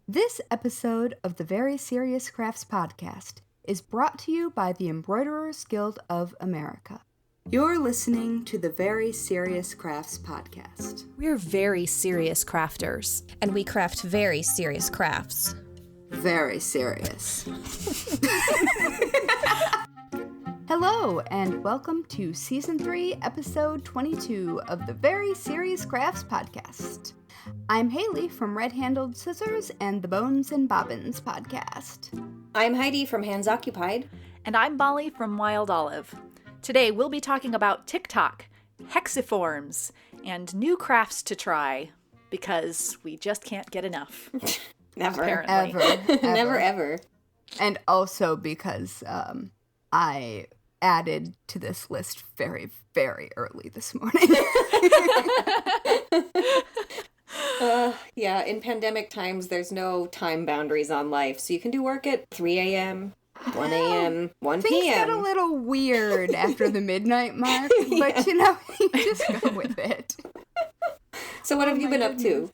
This episode of the Very Serious Crafts podcast is brought to you by the Embroiderers Guild of America. You're listening to the Very Serious Crafts podcast. We're very serious crafters. And we craft very serious crafts. Very serious. Hello, and welcome to Season 3, Episode 22 of the Very Serious Crafts podcast. I'm Haley from Red Handled Scissors and the Bones and Bobbins podcast. I'm Heidi from Hands Occupied. And I'm Molly from Wild Olive. Today we'll be talking about TikTok, hexiforms, and new crafts to try, because we just can't get enough. Never. Apparently. Ever. Never, ever. And also because I added to this list very, very early this morning. Yeah, in pandemic times, there's no time boundaries on life, so you can do work at 3 a.m., 1 a.m., 1 Things p.m. got a little weird after the midnight mark, but you know, you just go with it. So what have you been up to?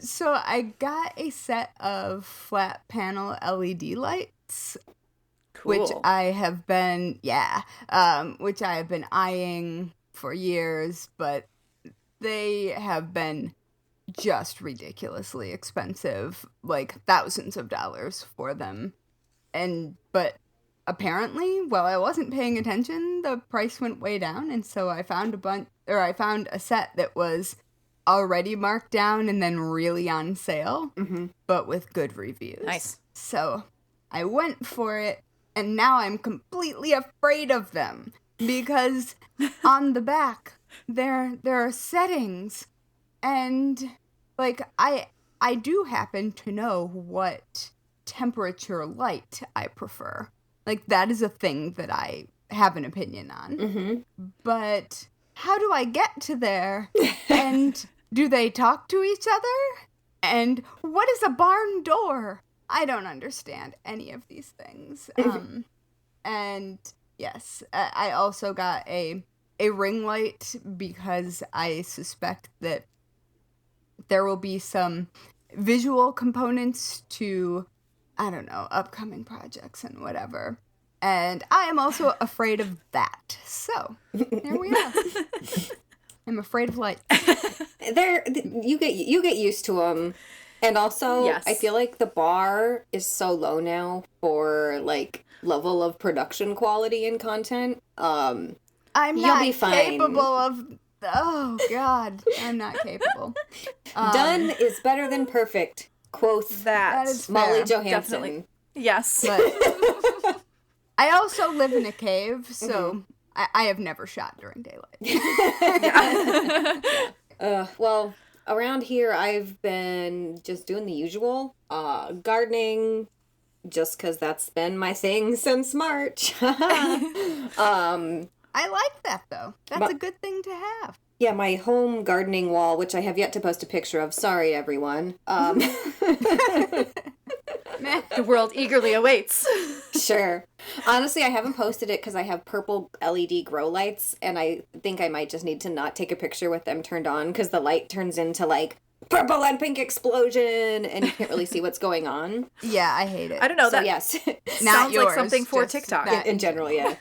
So I got a set of flat panel LED lights, Cool. which I have been eyeing for years, but they have been just ridiculously expensive, like thousands of dollars for them. But apparently, while I wasn't paying attention, the price went way down, and so I found a set that was already marked down and then really on sale, but with good reviews. Nice. So I went for it, and now I'm completely afraid of them because on the back there are settings, and like I do happen to know what temperature light I prefer. Like that is a thing that I have an opinion on. But how do I get to there? And do they talk to each other? And what is a barn door? I don't understand any of these things. And yes, I also got a ring light because I suspect that there will be some visual components to, I don't know, upcoming projects and whatever. And I am also afraid of that. So, there we are. I'm afraid of lights. You get used to them. And also, Yes. I feel like the bar is so low now for, like, level of production quality and content. I'm You'll not be fine. capable of... Oh, God. I'm not capable. Done is better than perfect. Quoth That is fair. Molly Johansson. Definitely. Yes. But I also live in a cave, so I have never shot during daylight. Well, around here I've been just doing the usual. Gardening, just because that's been my thing since March. I like that, though. That's a good thing to have. Yeah, my home gardening wall, which I have yet to post a picture of. Sorry, everyone. The world eagerly awaits. Sure. Honestly, I haven't posted it because I have purple LED grow lights, and I think I might just need to not take a picture with them turned on, because the light turns into, like, purple and pink explosion, and you can't really see what's going on. Yeah, I hate it. I don't know. So, That yes. Not sounds yours, like something for just TikTok. that. In general, yeah.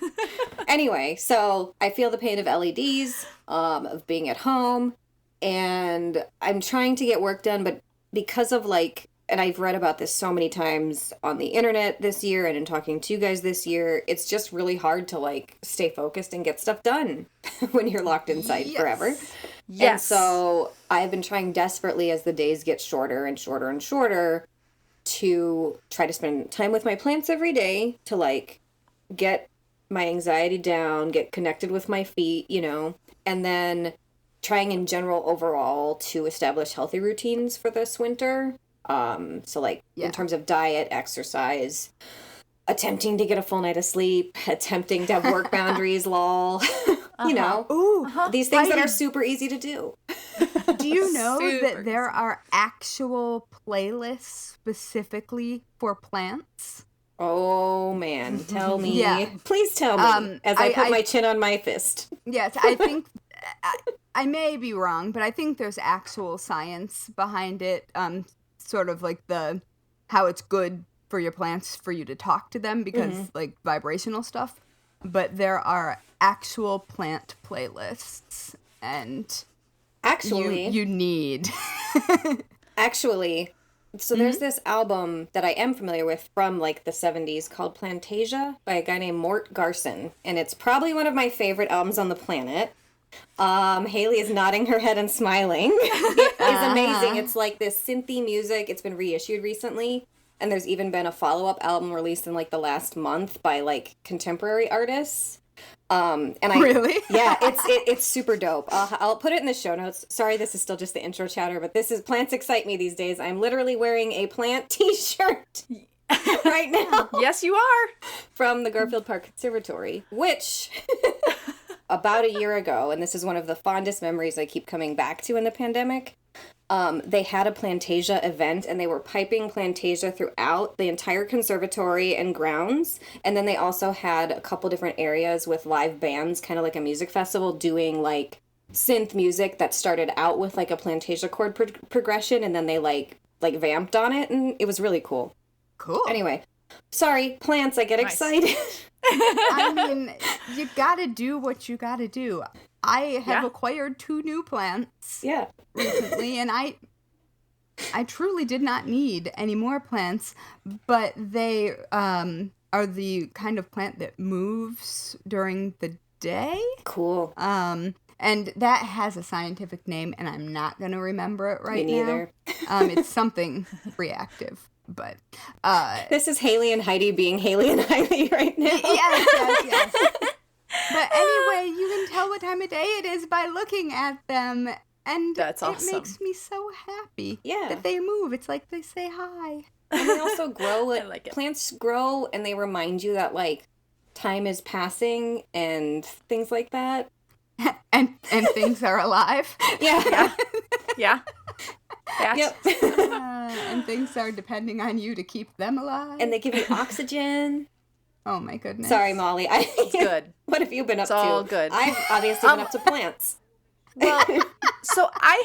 Anyway, so I feel the pain of LEDs, of being at home, and I'm trying to get work done, but because of, like, and I've read about this so many times on the internet this year and in talking to you guys this year, it's just really hard to, like, stay focused and get stuff done when you're locked inside forever. Yes. And so I've been trying desperately as the days get shorter and shorter and shorter to try to spend time with my plants every day to, like, get my anxiety down, get connected with my feet, you know, and then trying in general overall to establish healthy routines for this winter. So, like, in terms of diet, exercise, attempting to get a full night of sleep, attempting to have work boundaries, lol. You know, these things that are super easy to do. Do you know Super that there are actual playlists specifically for plants? Oh, man. Tell me. Yeah. Please tell me as I put my chin on my fist. Yes, I think I may be wrong, but I think there's actual science behind it. sort of like how it's good for your plants for you to talk to them because like vibrational stuff. But there are actual plant playlists, and Actually, you need. Actually, so there's this album that I am familiar with from like the 70s called Plantasia by a guy named Mort Garson, and it's probably one of my favorite albums on the planet. Haley is nodding her head and smiling. It is amazing. It's like this synthy music. It's been reissued recently, and there's even been a follow-up album released in like the last month by like contemporary artists. Really? Yeah, it's super dope. I'll put it in the show notes. Sorry, this is still just the intro chatter, but plants excite me these days. I'm literally wearing a plant t-shirt right now. Yes, you are. From the Garfield Park Conservatory, which about a year ago, and this is one of the fondest memories I keep coming back to in the pandemic, they had a Plantasia event, and they were piping Plantasia throughout the entire conservatory and grounds. And then they also had a couple different areas with live bands, kind of like a music festival, doing like synth music that started out with like a Plantasia chord progression, and then they like vamped on it, and it was really cool. Cool. Anyway, sorry, plants, I get excited. I mean, you gotta do what you gotta do. I have acquired 2 new plants recently, and I truly did not need any more plants, but they are the kind of plant that moves during the day. Cool. And that has a scientific name, and I'm not going to remember it right Me neither. now. It's something reactive. But this is Haley and Heidi being Haley and Heidi right now. Yes. But anyway, you can tell what time of day it is by looking at them, and that's awesome. It makes me so happy that they move. It's like they say hi. And they also grow. I like it. Plants grow, and they remind you that like time is passing and things like that. and things are alive. Yeah. Yep. And things are depending on you to keep them alive. And they give you oxygen. Oh my goodness. Sorry, Molly. It's good. What have you been up to? It's all good. I've obviously been up to plants. Well, so I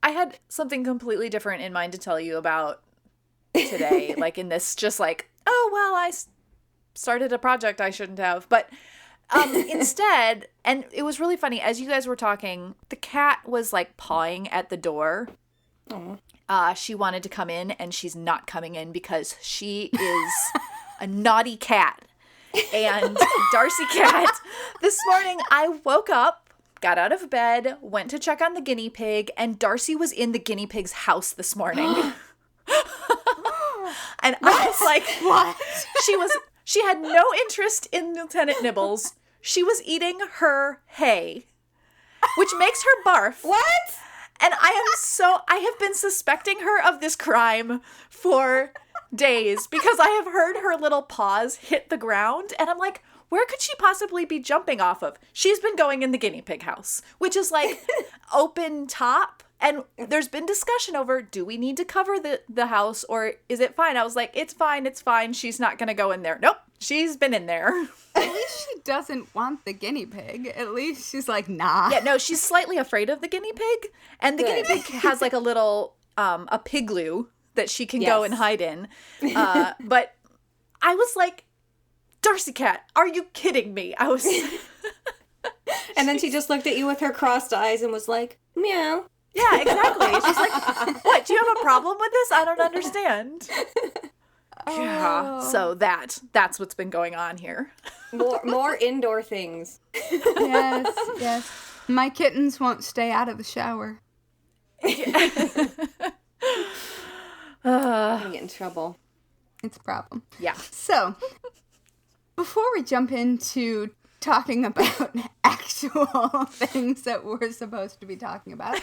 had something completely different in mind to tell you about today. Like in this, just like, oh well, I started a project I shouldn't have, but instead, and it was really funny as you guys were talking. The cat was like pawing at the door. She wanted to come in, and she's not coming in because she is a naughty cat. And Darcy Cat, this morning I woke up, got out of bed, went to check on the guinea pig, and Darcy was in the guinea pig's house this morning. And I was like, what? She had no interest in Lieutenant Nibbles. She was eating her hay, which makes her barf. What? And I have been suspecting her of this crime for days because I have heard her little paws hit the ground, and I'm like, where could she possibly be jumping off of? She's been going in the guinea pig house, which is like open top. And there's been discussion over, do we need to cover the house or is it fine? I was like, it's fine. She's not going to go in there. Nope. She's been in there. At least she doesn't want the guinea pig. At least she's like, nah. Yeah, no, she's slightly afraid of the guinea pig. And the guinea pig has like a little, a pigloo that she can go and hide in. But I was like, Darcy Cat, are you kidding me? I was... And then she just looked at you with her crossed eyes and was like, meow. Yeah, exactly. She's like, what, do you have a problem with this? I don't understand. Yeah. So that's what's been going on here. More indoor things. Yes. My kittens won't stay out of the shower. I'm gonna get in trouble. It's a problem. Yeah. So, before we jump into talking about actual things that we're supposed to be talking about,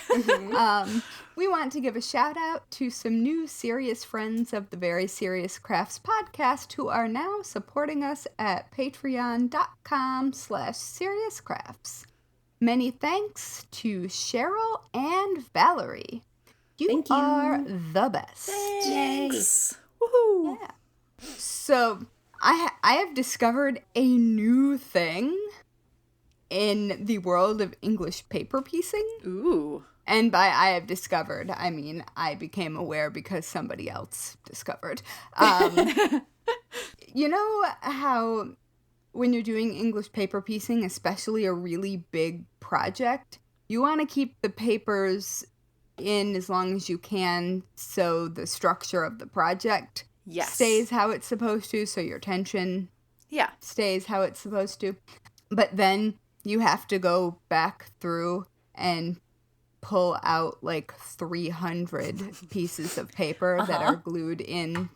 we want to give a shout out to some new serious friends of the Very Serious Crafts podcast who are now supporting us at patreon.com/seriouscrafts. Many thanks to Cheryl and Valerie. You are the best. Thanks. Woohoo. Yeah. So, I have discovered a new thing, in the world of English paper piecing. Ooh. And by I have discovered, I mean I became aware because somebody else discovered. You know how when you're doing English paper piecing, especially a really big project, you want to keep the papers in as long as you can so the structure of the project stays how it's supposed to, so your tension stays how it's supposed to. But then you have to go back through and pull out like 300 pieces of paper that are glued in.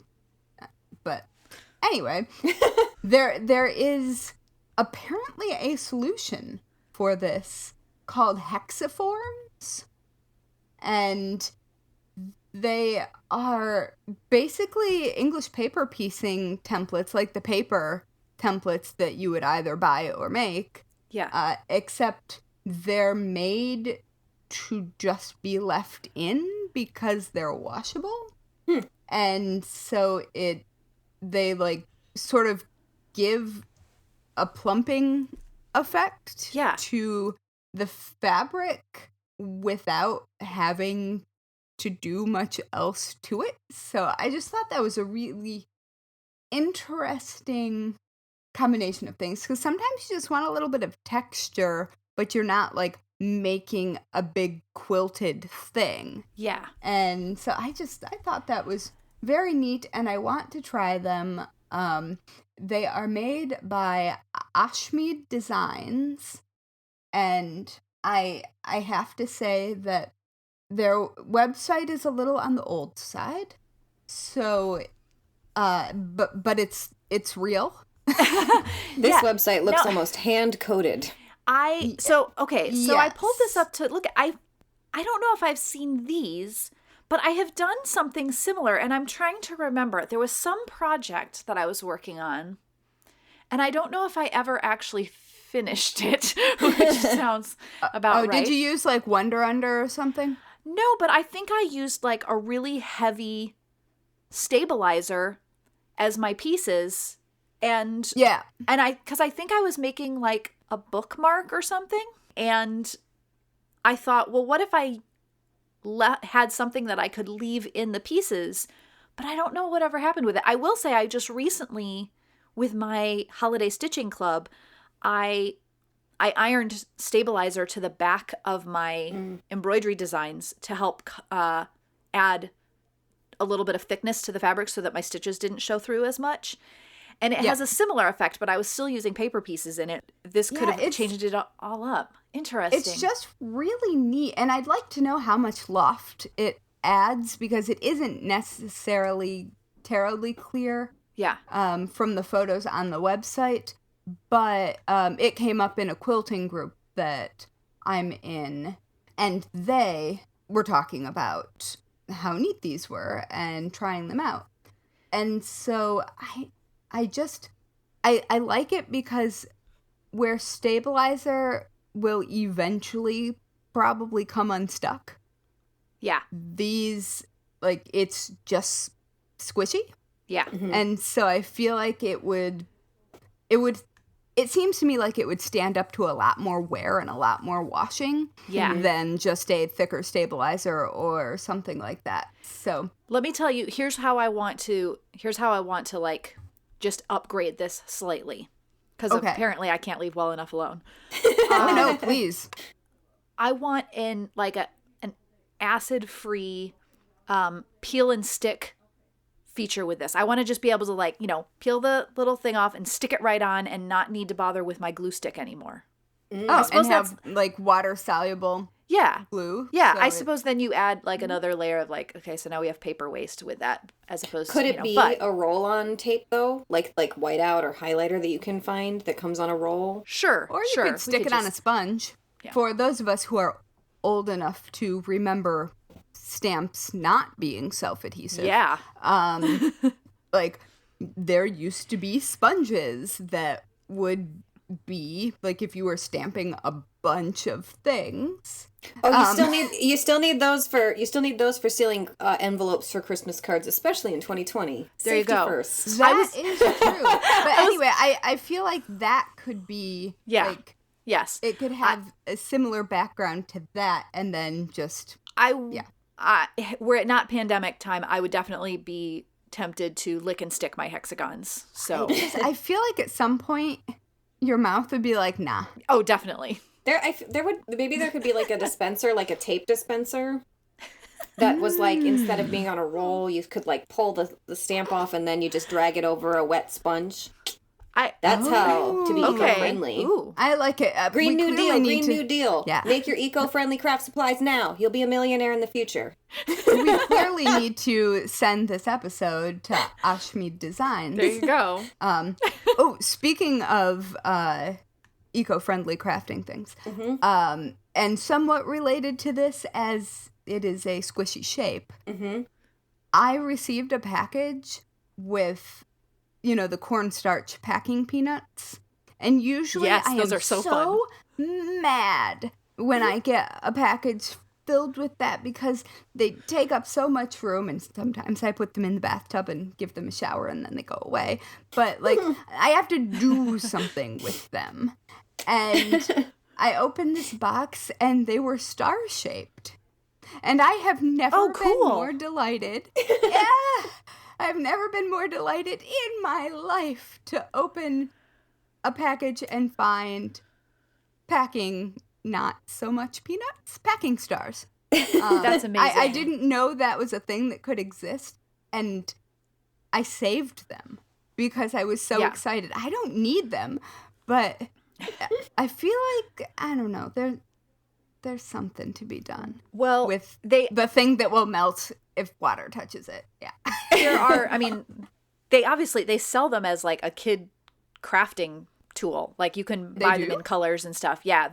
But anyway, there is apparently a solution for this called hexaforms. And they are basically English paper piecing templates, like the paper templates that you would either buy or make. Yeah. Except they're made to just be left in because they're washable. And so they like sort of give a plumping effect to the fabric without having to do much else to it. So I just thought that was a really interesting combination of things, because sometimes you just want a little bit of texture, but you're not like making a big quilted thing. Yeah. And so I thought that was very neat, and I want to try them. They are made by Ashmead Designs, and I have to say that their website is a little on the old side. So but it's real. This website looks almost hand-coded. I pulled this up to look. I don't know if I've seen these, but I have done something similar, and I'm trying to remember. There was some project that I was working on, and I don't know if I ever actually finished it, which sounds about right. Did you use like Wonder Under or something? No, but I think I used like a really heavy stabilizer as my pieces, and because I think I was making like a bookmark or something, and I thought, well, what if I had something that I could leave in the pieces? But I don't know whatever happened with it. I will say I just recently, with my holiday stitching club, I ironed stabilizer to the back of my embroidery designs to help add a little bit of thickness to the fabric so that my stitches didn't show through as much. And it has a similar effect, but I was still using paper pieces in it. This could have changed it all up. Interesting. It's just really neat. And I'd like to know how much loft it adds, because it isn't necessarily terribly clear from the photos on the website. But it came up in a quilting group that I'm in, and they were talking about how neat these were and trying them out. And so I like it because where stabilizer will eventually probably come unstuck. Yeah. These, like, it's just squishy. Yeah. Mm-hmm. And so I feel like it seems to me like it would stand up to a lot more wear and a lot more washing than just a thicker stabilizer or something like that. So let me tell you, here's how I want to like just upgrade this slightly, because apparently I can't leave well enough alone. No, please. I want an acid-free peel and stick feature with this. I want to just be able to, like, peel the little thing off and stick it right on and not need to bother with my glue stick anymore. I suppose and have like water soluble glue. Yeah, so I suppose then you add like another layer of like, okay, so now we have paper waste with that, as opposed to, Could it be a roll-on tape though? Like whiteout or highlighter that you can find that comes on a roll? Sure. Or you could stick it on a sponge. Yeah. For those of us who are old enough to remember stamps not being self-adhesive. Yeah. Like there used to be sponges that would be like if you were stamping a bunch of things. You still need those for sealing envelopes for Christmas cards, especially in 2020. There you go. First. That is true. But anyway, I feel like that could be like Yes. it could have a similar background to that, and then just were it not pandemic time, I would definitely be tempted to lick and stick my hexagons. So I feel like at some point your mouth would be like, nah. oh, definitely. There could be like a dispenser, like a tape dispenser. That was like, instead of being on a roll, you could like pull the stamp off and then you just drag it over a wet sponge. That's how to be eco-friendly. Ooh. I like it. Green New Deal. Yeah. Make your eco-friendly craft supplies now. You'll be a millionaire in the future. We clearly need to send this episode to Ashmead Designs. There you go. Speaking of eco-friendly crafting things, and somewhat related to this, as it is a squishy shape, I received a package with, the cornstarch packing peanuts. And usually those are so fun. Mad when I get a package filled with that, because they take up so much room, and sometimes I put them in the bathtub and give them a shower and then they go away. But like, I have to do something with them. And I opened this box and they were star-shaped. And I have never been more delighted. I've never been more delighted in my life to open a package and find packing, not so much peanuts, packing stars. That's amazing. I didn't know that was a thing that could exist, and I saved them because I was so excited. I don't need them, but I feel like, I don't know, there's something to be done. Well, with the thing that will melt if water touches it. Yeah. There are, they sell them as like a kid crafting tool. Like you can buy them in colors and stuff. Yeah.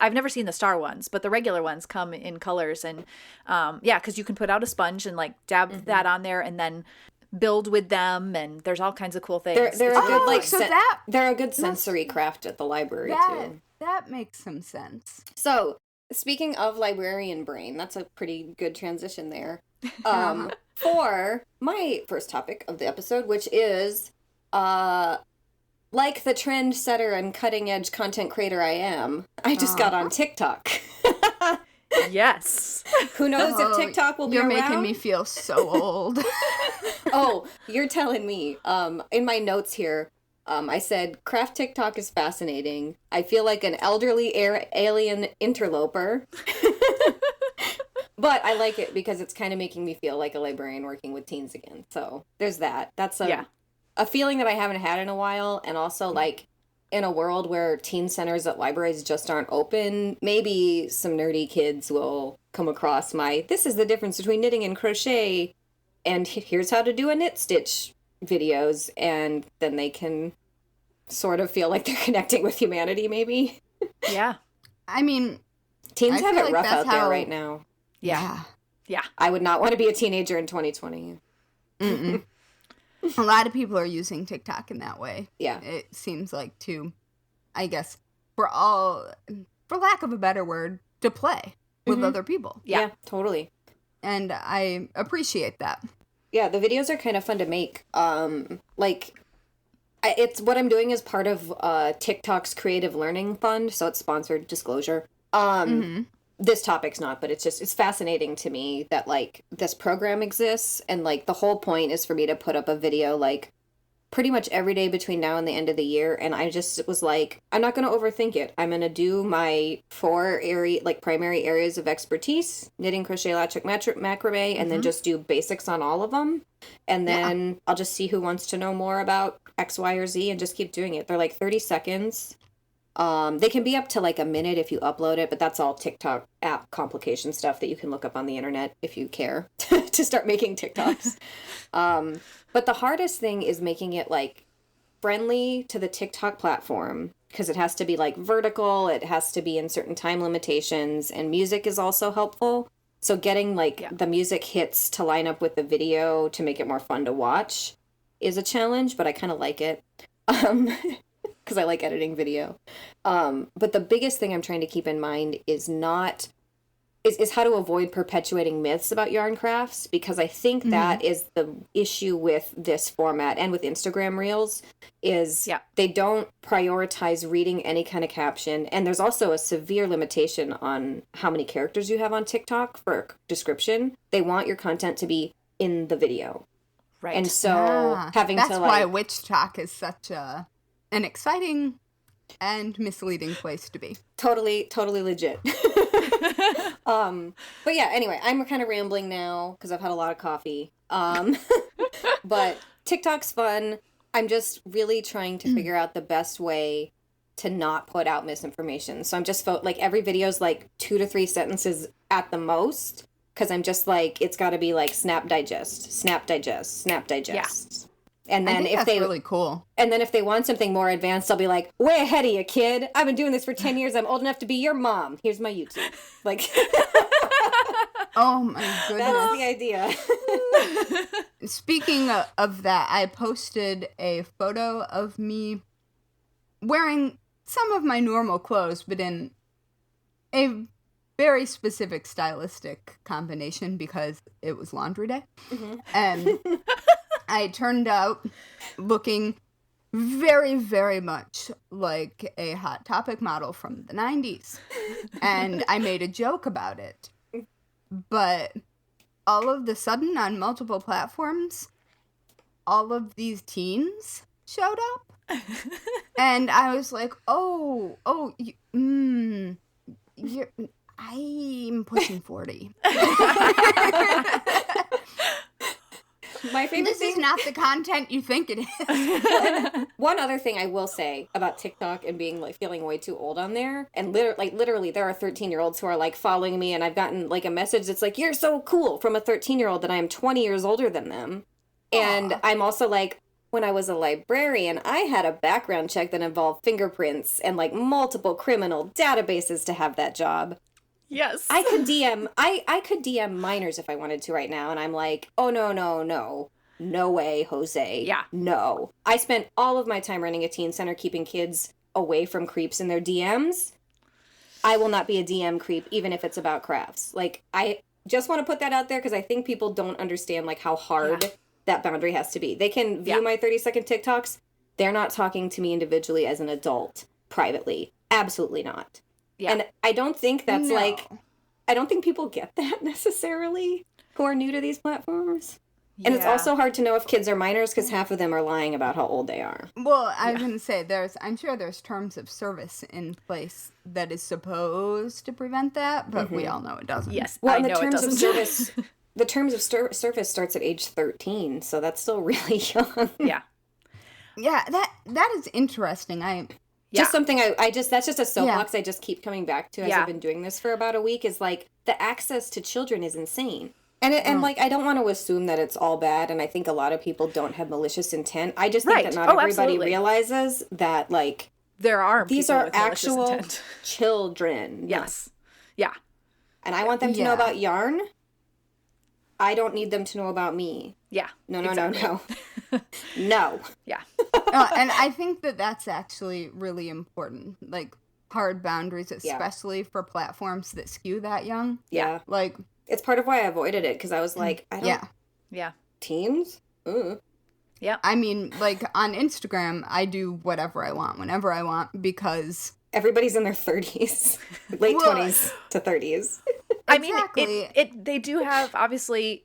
I've never seen the star ones, but the regular ones come in colors, and because you can put out a sponge and like dab that on there and then build with them, and there's all kinds of cool things. They're a good they're a good sensory craft at the library too. That makes some sense. So, speaking of librarian brain, that's a pretty good transition there. For my first topic of the episode, which is, like the trend setter and cutting edge content creator I am, I just got on TikTok. Yes. Who knows if TikTok will be around? You're making me feel so old. Oh, you're telling me. In my notes here, I said, craft TikTok is fascinating. I feel like an elderly alien interloper. But I like it because it's kind of making me feel like a librarian working with teens again. So there's that. That's a feeling that I haven't had in a while. And also, like, in a world where teen centers at libraries just aren't open, maybe some nerdy kids will come across this is the difference between knitting and crochet, and here's how to do a knit stitch videos, and then they can sort of feel like they're connecting with humanity, maybe. Yeah. I mean, teens have it rough out there right now. Yeah. Yeah. I would not want to be a teenager in 2020. Mm-mm. A lot of people are using TikTok in that way. Yeah. It seems like I guess, for lack of a better word, to play with other people. Yeah, totally. And I appreciate that. Yeah, the videos are kind of fun to make. It's what I'm doing is part of TikTok's Creative Learning Fund, so it's sponsored, disclosure. This topic's not, but it's fascinating to me that, like, this program exists, and, like, the whole point is for me to put up a video, like, pretty much every day between now and the end of the year, and I just was like, I'm not going to overthink it. I'm going to do my 4 primary areas of expertise, knitting, crochet, latchwork, macrame, and then just do basics on all of them, and then I'll just see who wants to know more about X, Y, or Z, and just keep doing it. They're, like, 30 seconds. They can be up to like a minute if you upload it, but that's all TikTok app complication stuff that you can look up on the internet if you care to start making TikToks. But the hardest thing is making it like friendly to the TikTok platform, because it has to be like vertical, it has to be in certain time limitations, and music is also helpful. So getting like the music hits to line up with the video to make it more fun to watch is a challenge, but I kind of like it. Because I like editing video. But the biggest thing I'm trying to keep in mind is is how to avoid perpetuating myths about yarn crafts, because I think that is the issue with this format and with Instagram Reels is they don't prioritize reading any kind of caption. And there's also a severe limitation on how many characters you have on TikTok for a description. They want your content to be in the video. Right. And so that's why Witch Talk is such an exciting and misleading place to be. Totally legit. But yeah, anyway, I'm kind of rambling now because I've had a lot of coffee. But TikTok's fun. I'm just really trying to figure out the best way to not put out misinformation. So I'm just like every video is like 2 to 3 sentences at the most, because I'm just like, it's got to be like snap digest, snap digest, snap digest. Yeah. And then that's really cool. And then if they want something more advanced, I'll be like, way ahead of you, kid. I've been doing this for 10 years. I'm old enough to be your mom. Here's my YouTube. Like, oh my goodness. That's the idea. Speaking of that, I posted a photo of me wearing some of my normal clothes, but in a very specific stylistic combination because it was laundry day. And I turned out looking very, very much like a Hot Topic model from the 90s. And I made a joke about it. But all of the sudden, on multiple platforms, all of these teens showed up. And I was like, I'm pushing 40. My favorite This is not the content you think it is. One other thing I will say about TikTok and being like feeling way too old on there, and literally there are 13-year-olds who are like following me, and I've gotten like a message that's like, you're so cool, from a 13-year-old that I am 20 years older than them. And Aww. I'm also like, when I was a librarian, I had a background check that involved fingerprints and like multiple criminal databases to have that job. Yes. I could DM minors if I wanted to right now, and I'm like, oh, no way, Jose. Yeah. No. I spent all of my time running a teen center keeping kids away from creeps in their DMs. I will not be a DM creep, even if it's about crafts. Like, I just want to put that out there because I think people don't understand like how hard that boundary has to be. They can view my 30-second TikToks. They're not talking to me individually as an adult, privately. Absolutely not. Yeah. And I don't think that's I don't think people get that necessarily who are new to these platforms. And it's also hard to know if kids are minors because half of them are lying about how old they are. Well, I was going to say, I'm sure there's terms of service in place that is supposed to prevent that, but we all know it doesn't. Yes, well, I know it doesn't. The terms of service starts at age 13, so that's still really young. Yeah. Yeah, that is interesting. Just something that's just a soapbox I just keep coming back to as I've been doing this for about a week, is like the access to children is insane. And like, I don't want to assume that it's all bad, and I think a lot of people don't have malicious intent. I just think that not everybody realizes that, like, these are actual children. Yes. Yeah. And I want them to know about yarn. I don't need them to know about me. Yeah. No. No. Yeah. And I think that's actually really important. Like, hard boundaries, especially for platforms that skew that young. Yeah. Like, it's part of why I avoided it, because I was like, I don't... Yeah. Teens? Ooh. Yeah. I mean, like, on Instagram, I do whatever I want, whenever I want, because... Everybody's in their 30s. Late 20s to 30s. I mean, they do have, obviously,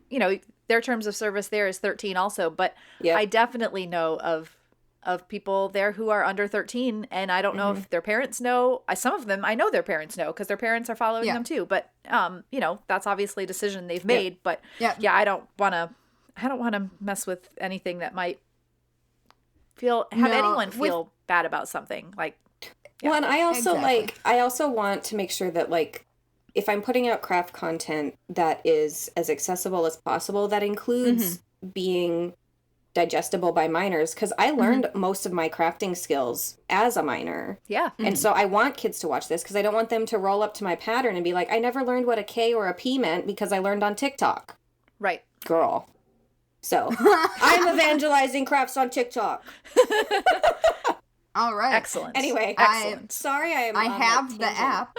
you know, their terms of service there is 13 also, but I definitely know of people there who are under 13, and I don't know if their parents know. Some of them, I know their parents know, because their parents are following them too, but, you know, that's obviously a decision they've made, but I don't want to mess with anything that might have anyone feel bad about something, like. Well, and I also I also want to make sure that, like, if I'm putting out craft content that is as accessible as possible, that includes being digestible by minors, because I learned most of my crafting skills as a minor. Yeah. And so I want kids to watch this, because I don't want them to roll up to my pattern and be like, I never learned what a K or a P meant because I learned on TikTok. Right. Girl. So, I'm evangelizing crafts on TikTok. All right. Excellent. Anyway, excellent. Sorry, I have the app.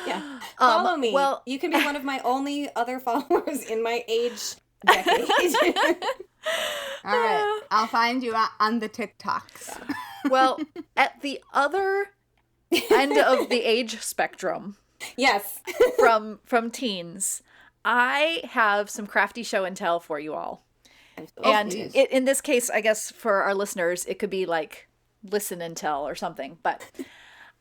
Yeah. Follow me. Well, you can be one of my only other followers in my age decade. All right. I'll find you on the TikToks. well, at the other end of the age spectrum, Yes. from teens, I have some crafty show and tell for you all. And please. in this case, I guess for our listeners, it could be like listen and tell or something. But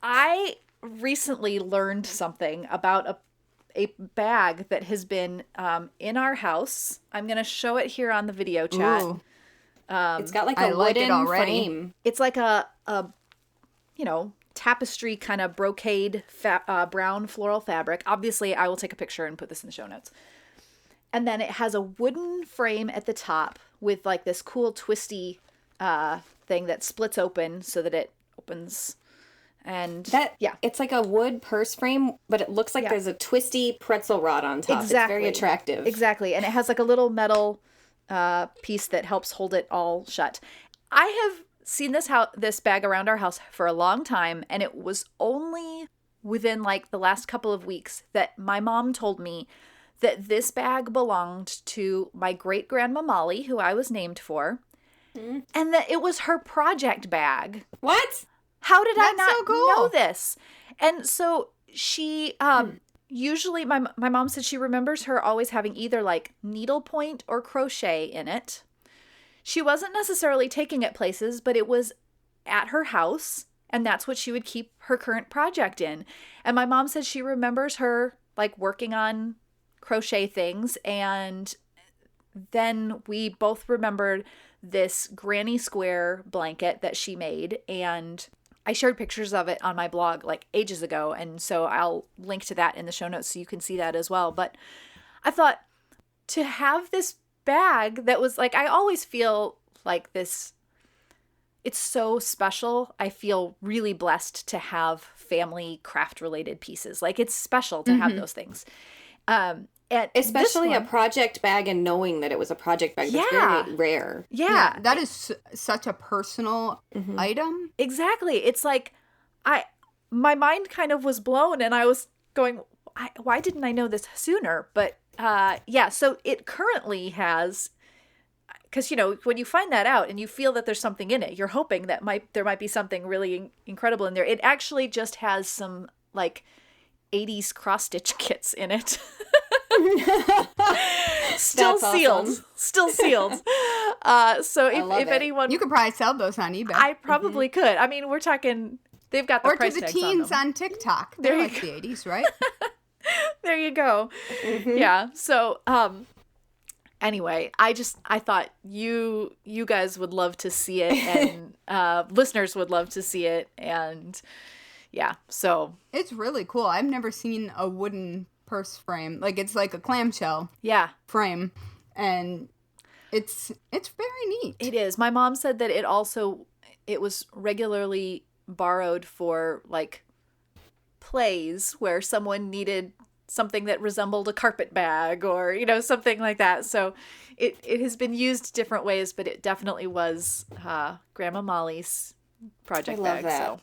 I recently learned something about a bag that has been in our house. I'm going to show it here on the video chat. Ooh. It's got like I a like it wooden already. frame. It's like a tapestry kind of brocade brown floral fabric. Obviously, I will take a picture and put this in the show notes. And then it has a wooden frame at the top with like this cool twisty thing that splits open so that it opens. And It's like a wood purse frame, but it looks like there's a twisty pretzel rod on top. Exactly. It's very attractive. Exactly. And it has like a little metal piece that helps hold it all shut. I have seen this bag around our house for a long time, and it was only within like the last couple of weeks that my mom told me that this bag belonged to my great grandma Molly, who I was named for, and that it was her project bag. What? How did I That's not so cool. know this? And so she usually my mom said she remembers her always having either like needlepoint or crochet in it. She wasn't necessarily taking it places, but it was at her house, and that's what she would keep her current project in. And my mom said she remembers her like working on crochet things, and then we both remembered this granny square blanket that she made, and I shared pictures of it on my blog like ages ago, and so I'll link to that in the show notes so you can see that as well. But I thought to have this bag that was like, I always feel like this, it's so special. I feel really blessed to have family craft related pieces. Like it's special to have those things. And especially a project bag, and knowing that it was a project bag. That's very rare. Yeah. That is such a personal item. Exactly. It's like my mind kind of was blown, and I was going, why didn't I know this sooner? But so it currently has, because when you find that out and you feel that there's something in it, you're hoping that there might be something really incredible in there. It actually just has some like 80s cross stitch kits in it. Still That's sealed. awesome. Still sealed. So if anyone, You could probably sell those on eBay. I probably could. I mean, we're talking, they've got the or to price the tags teens on them. on TikTok. There They're you like go. the 80s, right? There you go. Yeah. So, anyway, I thought you guys would love to see it, and listeners would love to see it, and yeah. So It's really cool. I've never seen a wooden purse frame. Like it's like a clamshell yeah, frame, and it's very neat. it is. My mom said that it was regularly borrowed for like plays where someone needed something that resembled a carpet bag or something like that. So it has been used different ways, but it definitely was Grandma Molly's project I love bag. that. So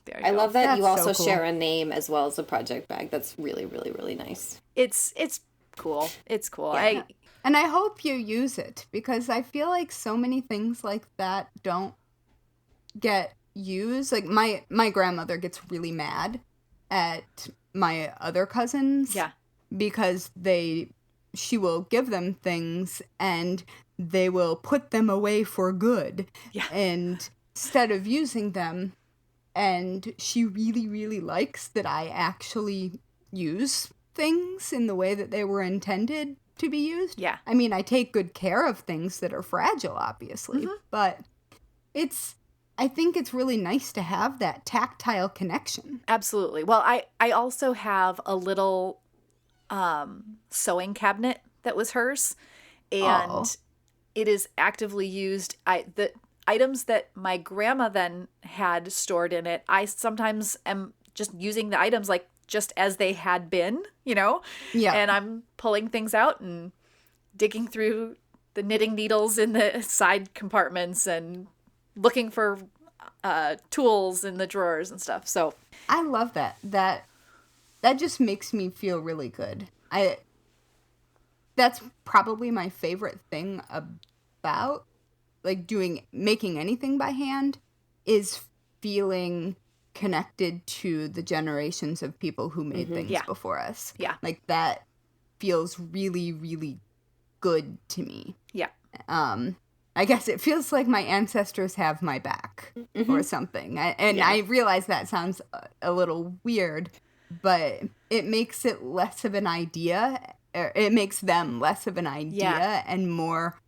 there you I go. love that That's you so also cool. share a name as well as a project bag. That's really, really, really nice. It's cool. It's cool. Yeah. And I hope you use it, because I feel like so many things like that don't get used. Like my grandmother gets really mad at my other cousins. Yeah. Because she will give them things and they will put them away for good. Yeah. And instead of using them, and she really, really likes that I actually use things in the way that they were intended to be used. Yeah. I mean, I take good care of things that are fragile, obviously, but I think it's really nice to have that tactile connection. Absolutely. Well, I also have a little sewing cabinet that was hers, and it is actively used. The items that my grandma then had stored in it, I sometimes am just using the items like just as they had been, Yeah. and I'm pulling things out and digging through the knitting needles in the side compartments and looking for tools in the drawers and stuff. So I love that that just makes me feel really good. That's probably my favorite thing about like making anything by hand is feeling connected to the generations of people who made things before us. Yeah. Like that feels really, really good to me. Yeah. I guess it feels like my ancestors have my back or something. I realize that sounds a little weird, but it makes it less of an idea. It makes them less of an idea and more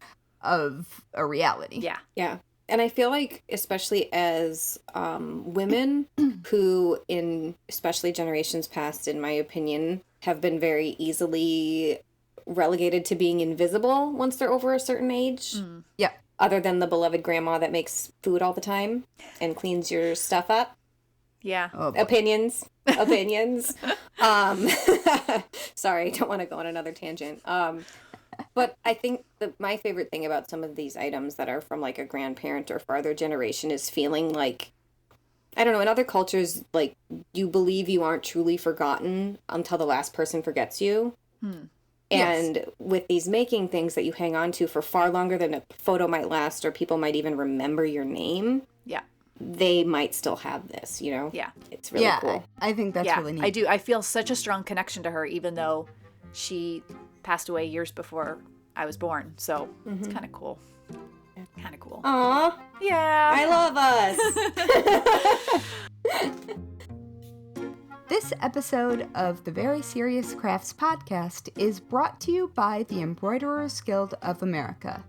of a reality. Yeah. Yeah. And I feel like, especially as women who, in especially generations past, in my opinion, have been very easily relegated to being invisible once they're over a certain age. Yeah. Other than the beloved grandma that makes food all the time and cleans your stuff up. Yeah. Oh, boy. Opinions. Sorry, don't want to go on another tangent. But I think my favorite thing about some of these items that are from like a grandparent or farther generation is feeling like, I don't know, in other cultures, like you believe you aren't truly forgotten until the last person forgets you. And with these making things that you hang on to for far longer than a photo might last, or people might even remember your name. Yeah. They might still have this, you know? Yeah. It's really cool. I think that's really neat. I do. I feel such a strong connection to her, even though she passed away years before I was born. So it's kind of cool. Kind of cool. Aw. Yeah. I love us. This episode of the Very Serious Crafts podcast is brought to you by the Embroiderers Guild of America.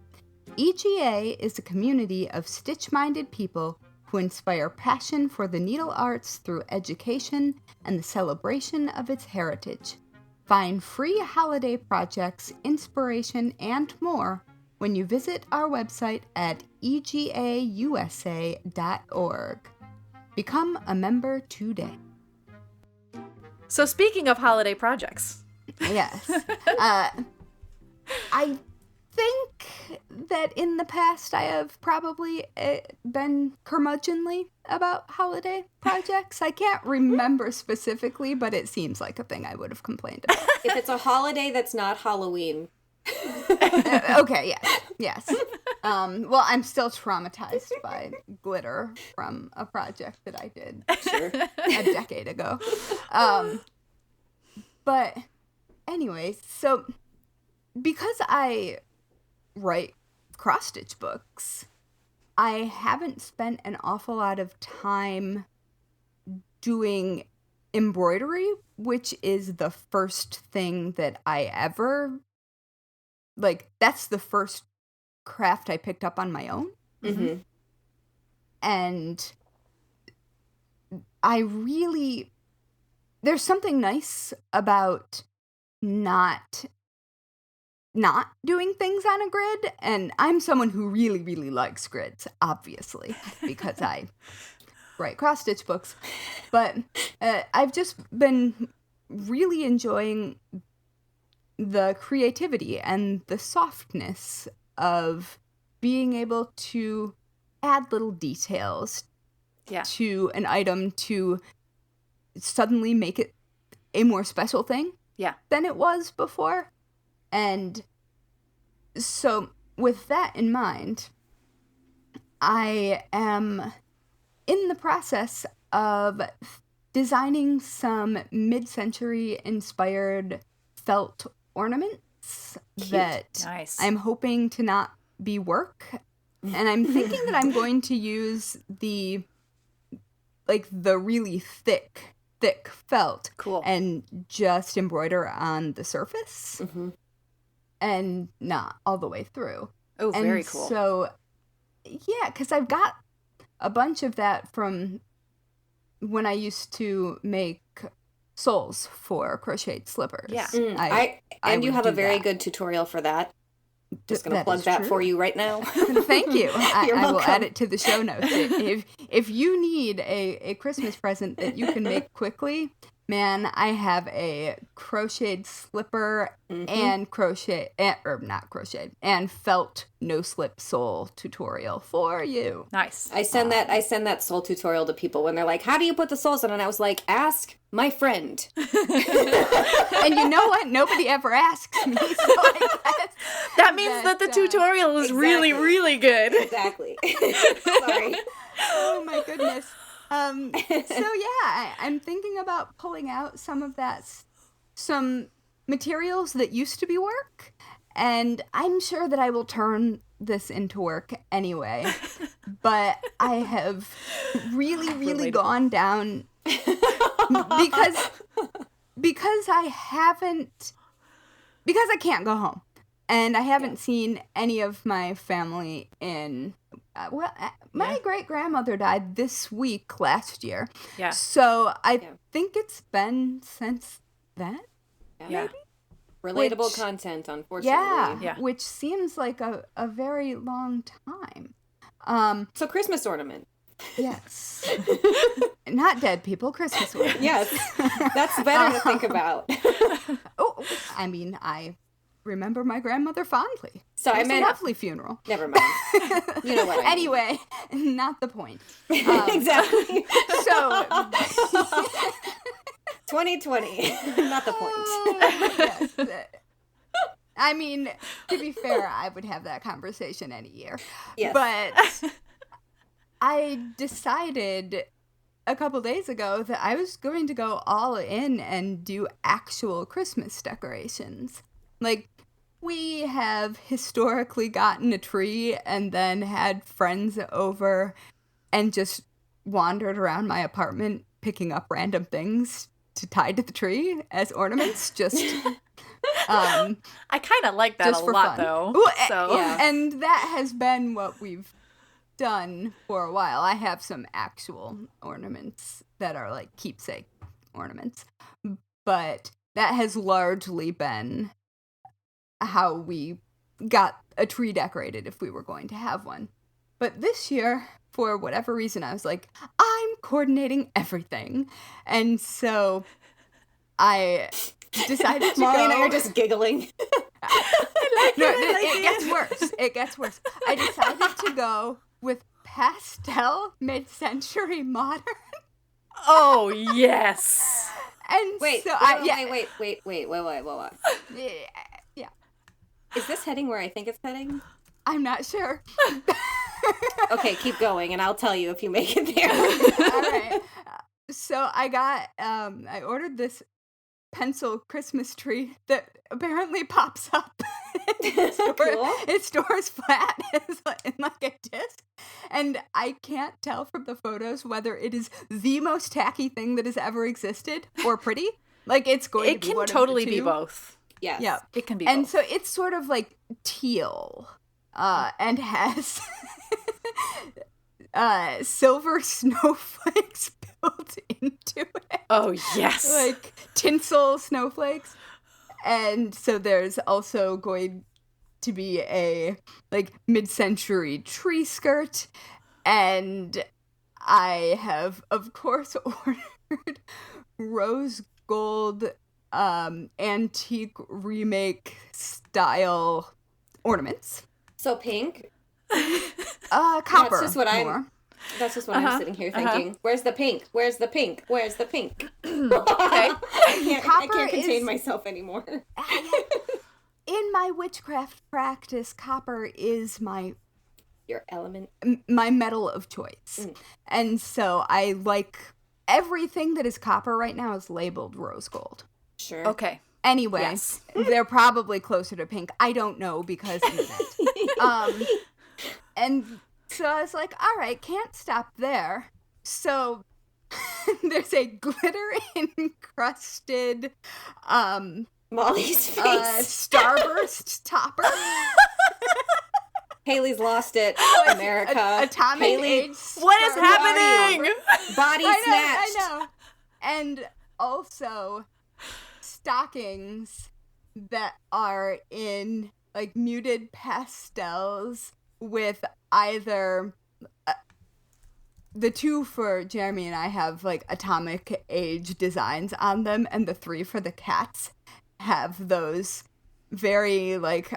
EGA is a community of stitch-minded people who inspire passion for the needle arts through education and the celebration of its heritage. Find free holiday projects, inspiration, and more when you visit our website at egausa.org. Become a member today. So speaking of holiday projects. Yes. I think that in the past I have probably been curmudgeonly about holiday projects. I can't remember specifically, but it seems like a thing I would have complained about. If it's a holiday that's not Halloween. Okay, yes. Well, I'm still traumatized by glitter from a project that I did a decade ago. But anyways, so because I write cross-stitch books, I haven't spent an awful lot of time doing embroidery, which is the first thing that I ever, like, that's the first craft I picked up on my own. And there's something nice about not doing things on a grid, and I'm someone who really, really likes grids, obviously, because I write cross-stitch books, but I've just been really enjoying the creativity and the softness of being able to add little details to an item to suddenly make it a more special thing than it was before. And so with that in mind, I am in the process of designing some mid-century inspired felt ornaments that I'm hoping to not be work. And I'm thinking that I'm going to use the really thick felt and just embroider on the surface and not all the way through. Oh, very cool. So, yeah, because I've got a bunch of that from when I used to make soles for crocheted slippers. Yeah. And you have a very good tutorial for that. Just going to plug that for you right now. Thank you. I will add it to the show notes. If you need a Christmas present that you can make quickly, Man, I have a crocheted slipper and and felt no slip sole tutorial for you. Nice. I send that sole tutorial to people when they're like, "How do you put the soles on?" And I was like, "Ask my friend." And you know what? Nobody ever asks me. So that means that the tutorial is really, really good. Exactly. Sorry. Oh my goodness. So yeah, I'm thinking about pulling out some materials that used to be work, and I'm sure that I will turn this into work anyway. But I have really gone down because I can't go home, and I haven't seen any of my family in. My great-grandmother died this week last year. Yeah. So I think it's been since then. Yeah. Relatable Which- content, unfortunately. Yeah. Which seems like a very long time. So Christmas ornament. Yes. Not dead people, Christmas ornaments. Yes. That's better to think about. Oh, I mean, I remember my grandmother fondly. So It I was meant a lovely funeral. Never mind. You know what I mean. Anyway, not the point. Exactly. So 2020. Not the point. yes. I mean, to be fair, I would have that conversation any year. Yes. But I decided a couple days ago that I was going to go all in and do actual Christmas decorations. Like, we have historically gotten a tree and then had friends over and just wandered around my apartment picking up random things to tie to the tree as ornaments. Just I kind of like that just a for lot, fun. though. Well, So and that has been what we've done for a while. I have some actual ornaments that are like keepsake ornaments, but that has largely been how we got a tree decorated if we were going to have one. But this year, for whatever reason, I was like, I'm coordinating everything. And so I decided to Molly go. and I are just giggling. It gets worse. It gets worse. I decided to go with pastel mid-century modern. oh yes. And Wait, so wait. Yeah, Is this heading where I think it's heading? I'm not sure. Okay, keep going, and I'll tell you if you make it there. All right. So I ordered this pencil Christmas tree that apparently pops up. Cool. It stores flat in like a disc. And I can't tell from the photos whether it is the most tacky thing that has ever existed or pretty. Like, it's going It to be can one of the totally be two. both. Yes. Yeah. It can be And both. so it's sort of like teal and has silver snowflakes built into it. Oh yes. Like tinsel snowflakes. And so there's also going to be a like mid-century tree skirt, and I have of course ordered rose gold antique remake style ornaments. So pink. Copper. That's just what more. That's just what I'm sitting here thinking. Where's the pink? Where's the pink? Where's the pink? Okay. I Copper can't contain is- myself anymore. In my witchcraft practice, copper is my Your element. metal of choice. And so I like everything that is copper right now is labeled rose gold. Sure. Okay. Anyway, Yes. they're probably closer to pink. I don't know because internet. And so I was like, all right, can't stop there. So there's a glitter encrusted Molly's face. starburst topper. Haley's lost it. America. Atomic Haley. age. What is starburst. happening? Body snatched. I know. And also stockings that are in like muted pastels with either the 2 for Jeremy and I have like atomic age designs on them, and the 3 for the cats have those very like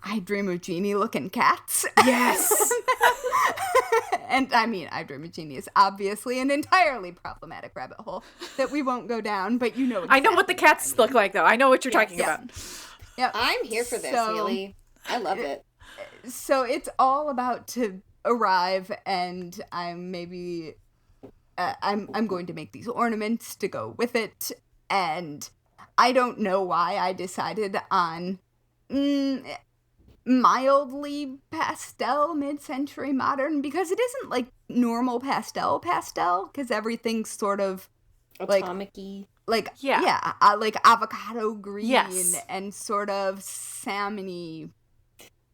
I Dream of Jeannie looking cats. Yes. And I mean, I Dream of Jeannie is obviously an entirely problematic rabbit hole that we won't go down, but you know exactly I know what the cats look like, though. I know what you're talking about. Yep. I'm here for this, Haley. I love it. So it's all about to arrive, and I'm maybe I'm going to make these ornaments to go with it, and I don't know why I decided on mildly pastel, mid-century modern, because it isn't like normal pastel because everything's sort of Atomic-y. like like avocado green and sort of salmony.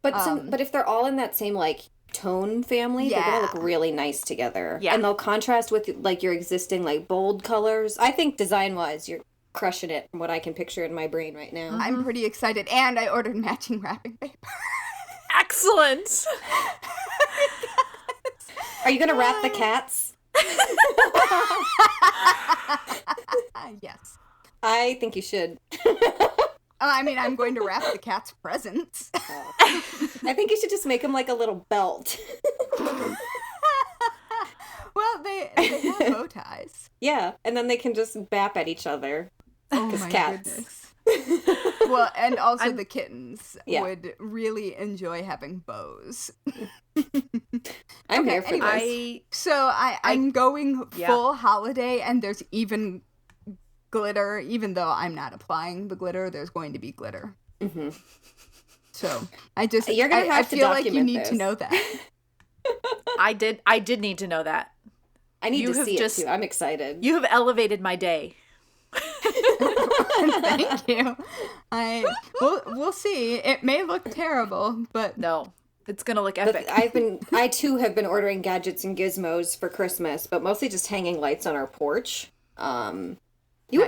But if they're all in that same like tone family, they're gonna look really nice together. Yeah. And they'll contrast with like your existing like bold colors. I think design wise you're crushing it from what I can picture in my brain right now. I'm pretty excited, and I ordered matching wrapping paper. Excellent. Are you gonna wrap the cats? Yes. I think you should. I mean, I'm going to wrap the cat's presents. I think you should just make them like a little belt. Well, they have bow ties. Yeah, and then they can just bap at each other. Oh my cats. goodness. Well, and also the kittens would really enjoy having bows. I'm here for this. So I'm going full holiday, and there's even glitter. Even though I'm not applying the glitter, there's going to be glitter. Mm-hmm. So You're gonna have I to feel like document you need this. to know that. I did need to know that. I need to see it too. I'm excited. You have elevated my day. Thank you. We'll see. It may look terrible, but no, it's gonna look epic. I too have been ordering gadgets and gizmos for Christmas, but mostly just hanging lights on our porch. You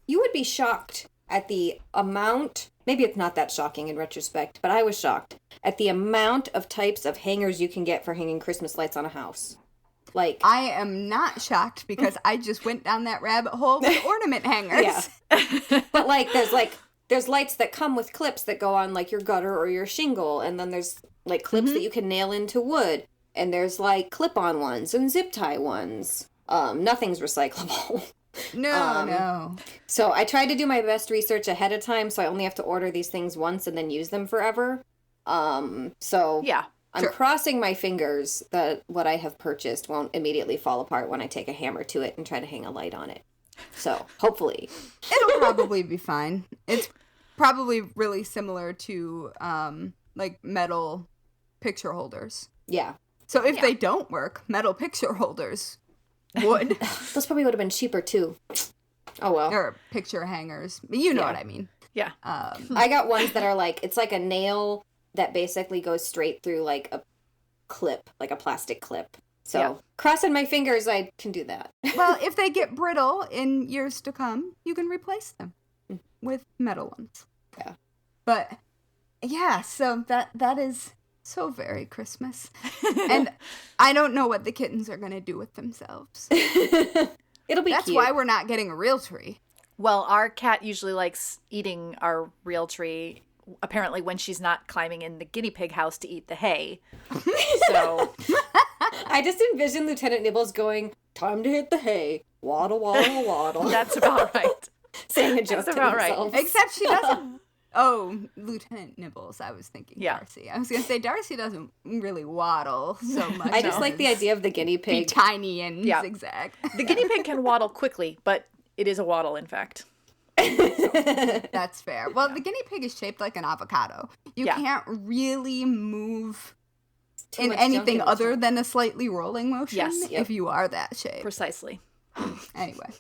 would be shocked at the amount. Maybe it's not that shocking in retrospect, but I was shocked at the amount of types of hangers you can get for hanging Christmas lights on a house. Like, I am not shocked because I just went down that rabbit hole with ornament hangers. Yeah. But there's lights that come with clips that go on like your gutter or your shingle, and then there's like clips that you can nail into wood, and there's like clip-on ones and zip tie ones. Nothing's recyclable. No. So I tried to do my best research ahead of time, so I only have to order these things once and then use them forever. I'm crossing my fingers that what I have purchased won't immediately fall apart when I take a hammer to it and try to hang a light on it. So, hopefully. It'll probably be fine. It's probably really similar to, like, metal picture holders. Yeah. So if they don't work, metal picture holders would. Those probably would have been cheaper, too. Oh, well. Or picture hangers. You know what I mean. Yeah. I got ones that are like, it's like a nail that basically goes straight through like a clip, like a plastic clip. So crossing my fingers, I can do that. Well, if they get brittle in years to come, you can replace them with metal ones. Yeah. But yeah, so that is so very Christmas. And I don't know what the kittens are going to do with themselves. It'll be That's cute. why we're not getting a real tree. Well, our cat usually likes eating our real tree, apparently when she's not climbing in the guinea pig house to eat the hay. So I just envision Lieutenant Nibbles going, "Time to hit the hay. Waddle, waddle, waddle." That's about right. Saying a joke That's to about himself. right. Except she doesn't. Oh, Lieutenant Nibbles. I was thinking Darcy. I was going to say Darcy doesn't really waddle so much. I just like the idea of the guinea Be pig. tiny and zigzag. The guinea pig can waddle quickly, but it is a waddle, in fact. That's fair. Well, the guinea pig is shaped like an avocado. You can't really move in anything other than a slightly rolling motion if you are that shape. Precisely. Anyway.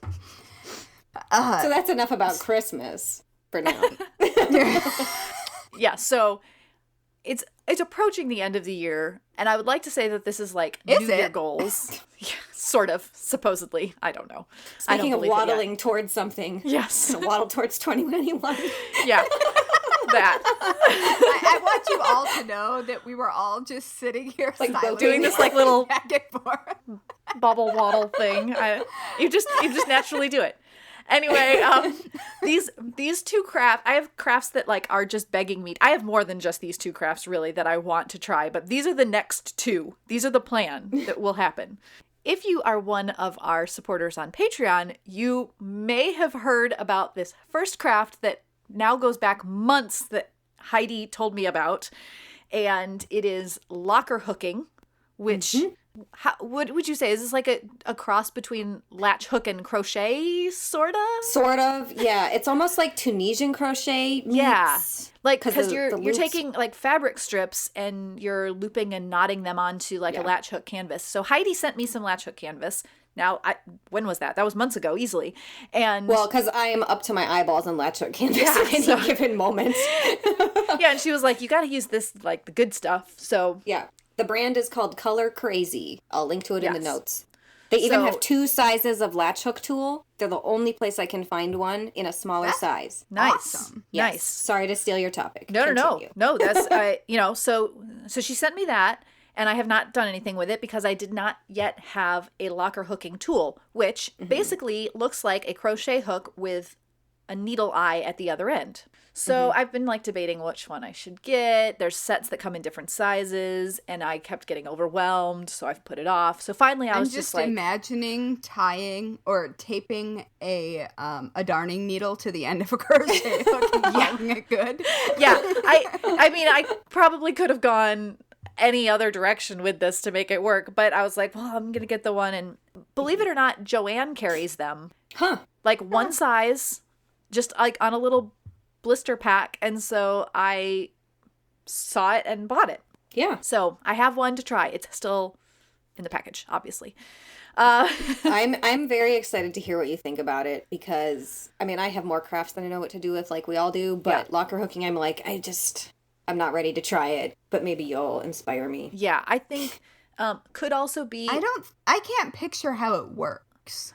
So that's enough about Christmas for now. Yeah, so it's approaching the end of the year, and I would like to say that this is like New Year goals. Yeah, sort of, supposedly. I don't know. Speaking of waddling towards something. Yes. Waddle towards 2021. Yeah. That. I want you all to know that we were all just sitting here like silently doing this like little back and forth. bubble waddle thing. You just naturally do it. Anyway, these two crafts, I have crafts that like are just begging me. I have more than just these two crafts really that I want to try, but these are the next two. These are the plan that will happen. If you are one of our supporters on Patreon, you may have heard about this first craft that now goes back months that Heidi told me about, and it is locker hooking, which what would you say? Is this like a cross between latch hook and crochet, sort of? Sort of, yeah. It's almost like Tunisian crochet meets, yeah. Like, because you're loops. taking like fabric strips and you're looping and knotting them onto like a latch hook canvas. So Heidi sent me some latch hook canvas. Now, when was that? That was months ago, easily. And well, because I am up to my eyeballs in latch hook canvas at any given moment. Yeah, and she was like, you got to use this, like, the good stuff. So yeah. The brand is called Color Crazy. I'll link to it in the notes. They even have 2 sizes of latch hook tool. They're the only place I can find one in a smaller size. Nice. Awesome. Yes. Nice. Sorry to steal your topic. No. That's, so she sent me that, and I have not done anything with it because I did not yet have a locker hooking tool, which basically looks like a crochet hook with a needle eye at the other end. So I've been like debating which one I should get. There's sets that come in different sizes, and I kept getting overwhelmed, so I've put it off. So finally I was just like, imagining tying or taping a darning needle to the end of a crochet hook and calling it good. Yeah, I mean, I probably could have gone any other direction with this to make it work, but I was like, well, I'm gonna get the one, and believe it or not, Joanne carries them. Like one size, just like on a little blister pack, and so I saw it and bought it. Yeah. So I have one to try. It's still in the package, obviously. I'm very excited to hear what you think about it because, I mean, I have more crafts than I know what to do with, like we all do, but locker hooking, I'm like, I'm not ready to try it, but maybe you'll inspire me. Yeah, I think could also be... I can't picture how it works.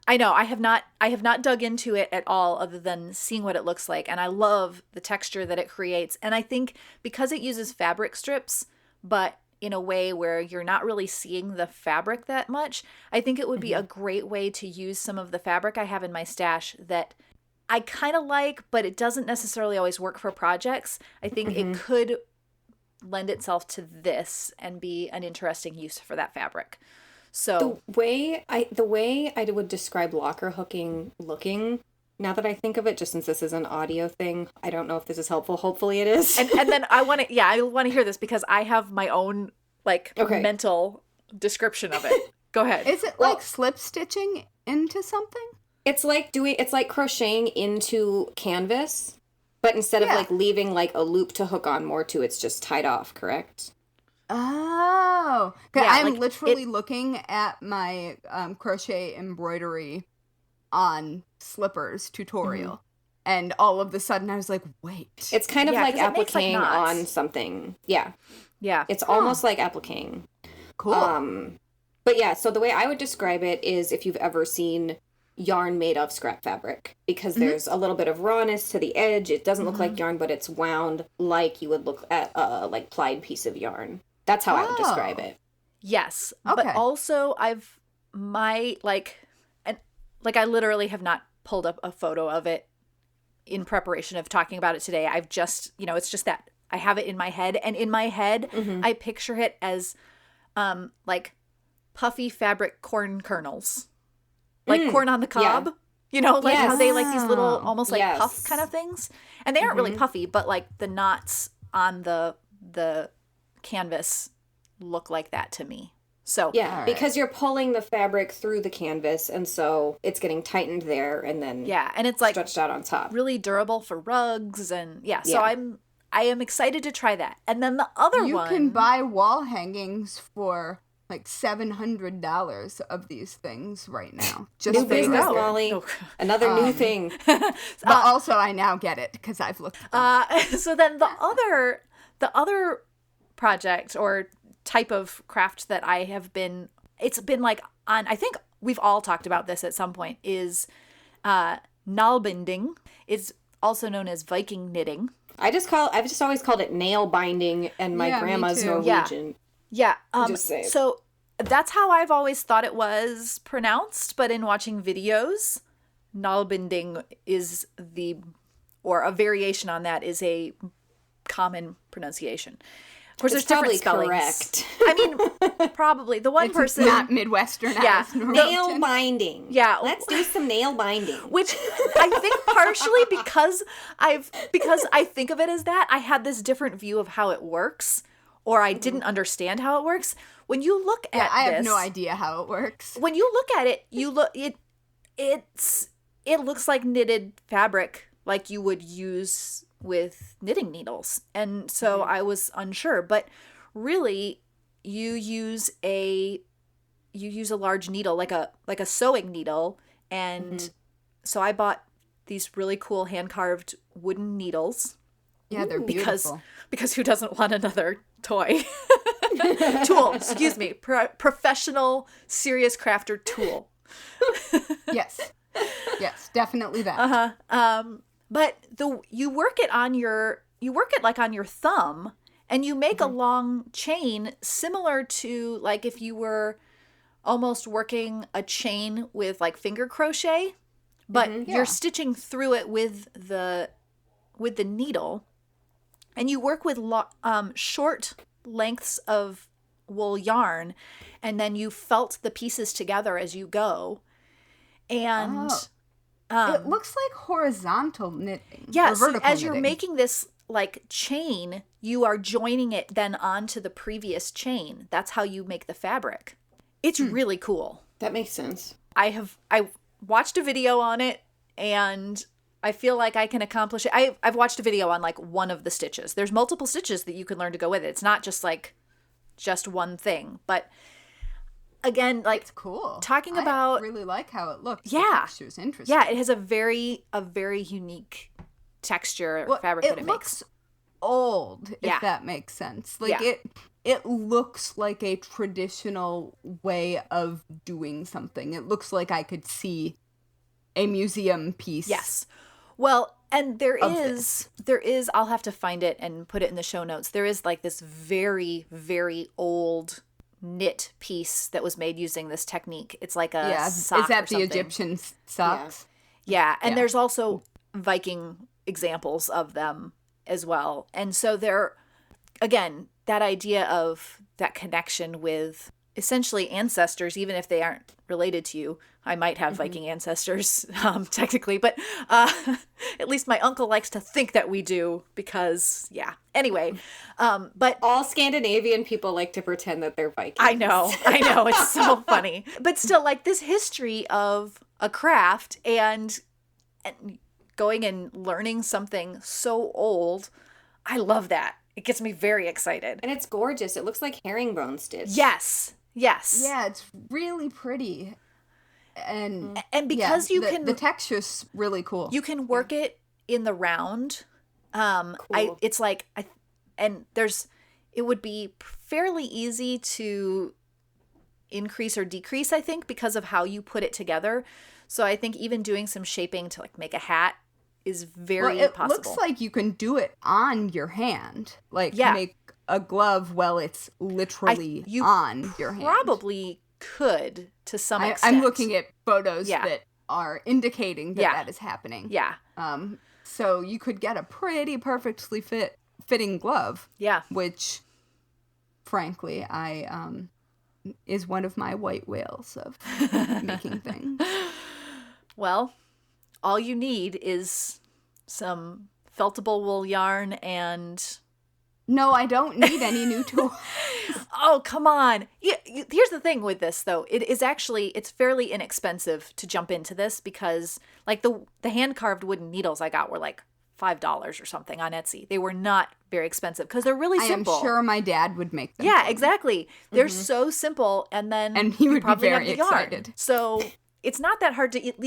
I know, I have not dug into it at all other than seeing what it looks like, and I love the texture that it creates. And I think because it uses fabric strips, but in a way where you're not really seeing the fabric that much, I think it would be a great way to use some of the fabric I have in my stash that I kind of like, but it doesn't necessarily always work for projects. I think it could lend itself to this and be an interesting use for that fabric. So the way I would describe locker hooking looking, now that I think of it, just since this is an audio thing, I don't know if this is helpful. Hopefully it is. And then I want to hear this because I have my own mental description of it. Go ahead. Is it like slip stitching into something? It's like crocheting into canvas, but instead of like leaving like a loop to hook on more to, it's just tied off, correct? Oh, I'm literally looking at my crochet embroidery on slippers tutorial, and all of a sudden I was like, wait. It's kind of like appliquing on something. Yeah. Yeah. It's almost like appliquing. Cool. But yeah, so the way I would describe it is if you've ever seen yarn made of scrap fabric, because there's a little bit of rawness to the edge. It doesn't look like yarn, but it's wound like you would look at a plied piece of yarn. That's how I would describe it. Yes. Okay. But also I literally have not pulled up a photo of it in preparation of talking about it today. I've just, it's just that I have it in my head, and in my head I picture it as like puffy fabric corn kernels. Like corn on the cob. Yeah. How they like these little almost like puff kind of things. And they aren't really puffy, but like the knots on the canvas look like that to me. So because you're pulling the fabric through the canvas, and so it's getting tightened there and then and it's like stretched out on top. Really durable for rugs and so I am excited to try that. And then the other you one, can buy wall hangings for like $700 of these things right now. Just new business, Molly. Another new thing. But also I now get it because I've looked. So then the other project or type of craft that I have been, it's been like on, I think we've all talked about this at some point, is nalbinding. It's also known as Viking knitting. I've just always called it nail binding, and my grandma's Norwegian. Yeah. Just saying. So That's how I've always thought it was pronounced, but in watching videos, nalbinding is or a variation on that is a common pronunciation. Of course, It's there's different probably spellings. correct. I mean, probably. The one person... not Midwesternized. Yeah. Nail binding. Yeah. Let's do some nail binding. Which I think partially because I think of it as that, I had this different view of how it works, or I didn't understand how it works. When you look at I this, have no idea how it works. when you look at it, it looks like knitted fabric, like you would use with knitting needles. And so I was unsure, but really you use a large needle, like a sewing needle, and so I bought these really cool hand-carved wooden needles. Yeah, they're beautiful. Because who doesn't want another toy? Tool, excuse me. Professional serious crafter tool. Yes. Yes, definitely that. But you work it like on your thumb, and you make a long chain similar to like if you were almost working a chain with like finger crochet, but you're stitching through it with the needle, and you work with short lengths of wool yarn, and then you felt the pieces together as you go, and it looks like horizontal knitting. yeah, or so vertical as you're knitting. making this like chain, you are joining it then onto the previous chain. That's how you make the fabric. It's really cool. That makes sense. I watched a video on it, and I feel like I can accomplish it. I've watched a video on like one of the stitches. There's multiple stitches that you can learn to go with it. It's not just like just one thing. But again, like It's cool. talking I about really like how it looks. Yeah. The texture's interesting. yeah, it has a very unique texture fabric that it looks makes. old, if Yeah. that makes sense. Like Yeah. it looks like a traditional way of doing something. It looks like I could see a museum piece. Yes. Well, and there Of is, I'll have to find it and put it in the show notes. There is like this very, very old knit piece that was made using this technique. It's like a Yeah. sock Is that or the something. Egyptian socks? Yeah, and Yeah. there's also Viking examples of them as well. And so they're, again, that idea of that connection with essentially ancestors, even if they aren't related to you. I might have Viking ancestors, technically, but at least my uncle likes to think that we do because, yeah. Anyway, but All Scandinavian people like to pretend that they're Vikings. I know, it's so funny. But still, like this history of a craft and going and learning something so old, I love that. It gets me very excited. And it's gorgeous. It looks like herringbone stitch. Yes. Yeah, it's really pretty. And because the texture's really cool. You can work it in the round. Cool. It would be fairly easy to increase or decrease, I think, because of how you put it together. So I think even doing some shaping to like make a hat is very it possible. looks like you can do it on your hand. Like make a glove while it's literally you on your hand. Probably could to some extent. I'm looking at photos Yeah. that are indicating that Yeah. that is happening. Yeah. So you could get a pretty perfectly fitting glove. Yeah. Which, frankly, is one of my white whales of making things. Well, all you need is some feltable wool yarn and... No, I don't need any new tools. Oh, come on. Yeah, here's the thing with this, though. It's fairly inexpensive to jump into this because, like, the hand-carved wooden needles I got were, like, $5 or something on Etsy. They were not very expensive because they're really simple. I am sure my dad would make them. Yeah, for me. exactly. They're so simple, and then And he you would be probably very have the yarn. excited. So it's not that hard to at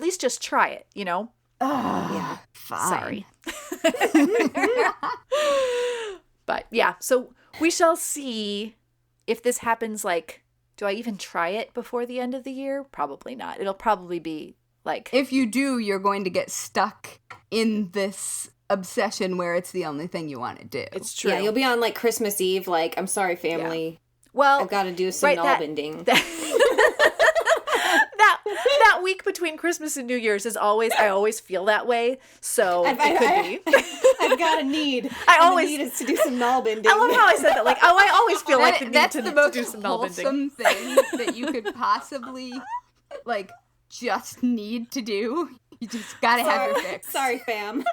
least just try it, you know? Yeah, fine. Sorry. But yeah, so we shall see if this happens. Like, do I even try it before the end of the year? Probably not. It'll probably be like... If you do, you're going to get stuck in this obsession where it's the only thing you want to do. It's true. Yeah, you'll be on like Christmas Eve, like, I'm sorry, family. Well, I've got to do some knoll bending. That week between Christmas and New Year's is always, I always feel that way. So it could be. I've got a need. The need is to do some knoll bending. I love how I said that. Like, I always feel like the need that's to the most do some knoll bending. wholesome thing that you could possibly, like, just need to do. You just gotta have your fix. Sorry, fam.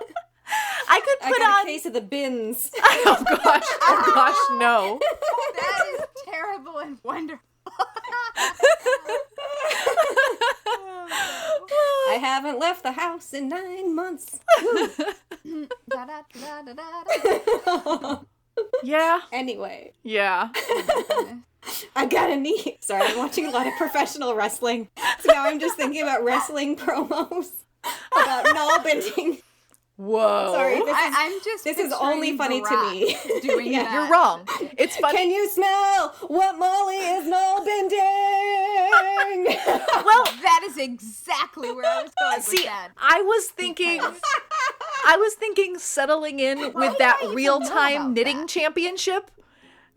I could put got a case of the bins. Oh gosh, no. That is terrible and wonderful. I haven't left the house in 9 months. Yeah. Anyway. Yeah. I got a knee. Sorry, I'm watching a lot of professional wrestling. So now I'm just thinking about wrestling promos about knoll bending. Whoa. Sorry, This is only funny to me. Doing that. You're wrong. It's funny. Can you smell what Molly is knoll bending? Well, that is exactly where I was going with that. I was thinking settling in with that even know real-time about knitting that? championship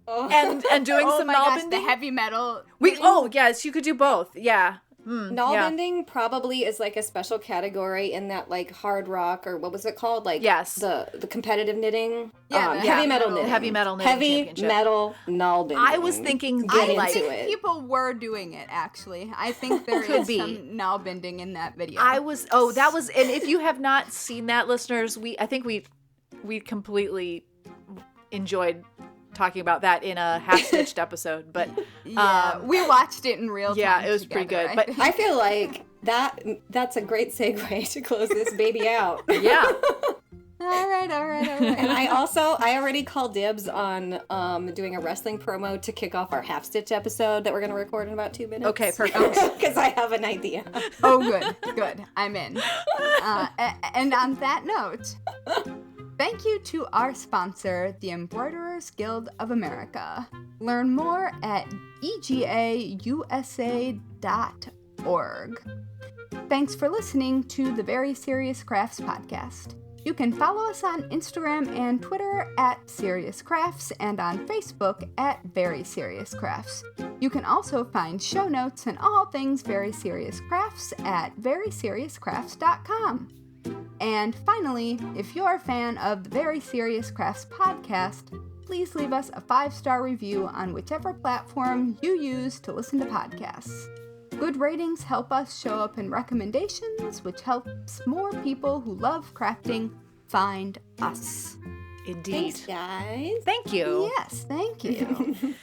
and doing Oh some my knoll gosh, bending. the heavy metal. Yes, you could do both. Yeah. Knoll bending probably is like a special category in that like hard rock or what was it called? Like Yes. the competitive knitting. Yeah, heavy metal knitting. Heavy metal knitting Heavy championship. metal knoll bending. I was thinking Get like into I think it. people were doing it, actually. I think there Could is be. some knoll bending in that video. and if you have not seen that, listeners, I think we completely enjoyed talking about that in a half-stitched episode, but we watched it in real time. yeah, it was pretty together, good. But I feel like that's a great segue to close this baby out. yeah. all right. And I already called dibs on doing a wrestling promo to kick off our half stitch episode that we're going to record in about 2 minutes. Okay, perfect. Because I have an idea. Oh, good. I'm in. And on that note, thank you to our sponsor, the Embroiderers Guild of America. Learn more at egausa.org. Thanks for listening to the Very Serious Crafts podcast. You can follow us on Instagram and Twitter at Serious Crafts and on Facebook at Very Serious Crafts. You can also find show notes and all things Very Serious Crafts at veryseriouscrafts.com. And finally, if you're a fan of the Very Serious Crafts podcast, please leave us a 5-star review on whichever platform you use to listen to podcasts. Good ratings help us show up in recommendations, which helps more people who love crafting find us. Indeed. Thanks, guys. Thank you. Yes, thank you.